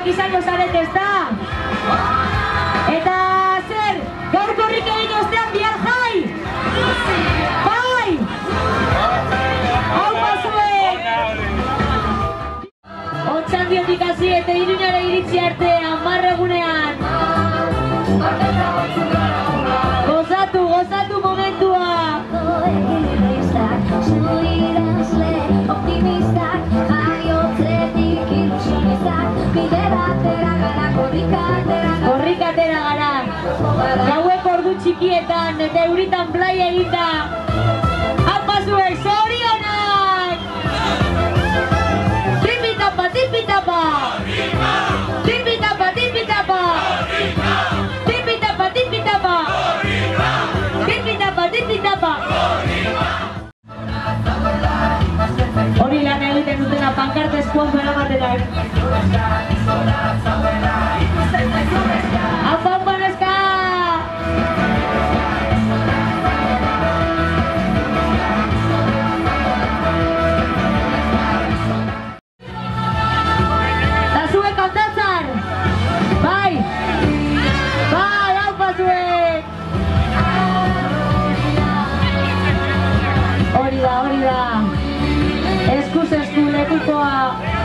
izango zarete, ezta? Eta zer, gaur korrik egin ostean bihar jai? Bai! Hau pasuek! Otxandiotik hasi eta Iruñara iritsi arte 10 egunean. Gozatu, gozatu momentua! Optimistak, jaiotzetik ilusionistak, bide batera gara, korrikatera gara. Gauek ordu txikietan eta euritan playa egita. Apasuek, zorionak! Tipitapa, tipitapa! Tipitapa, tipitapa! Tipitapa, tipitapa! Tipitapa, tipitapa! Hori lan egiten dutena pankarta eskuan eramatenak. Apau paneska! Eta zuek kantatzan! Bai! Bai, haupa zuek! Hori da, hori da! Eskuz esku lekukoa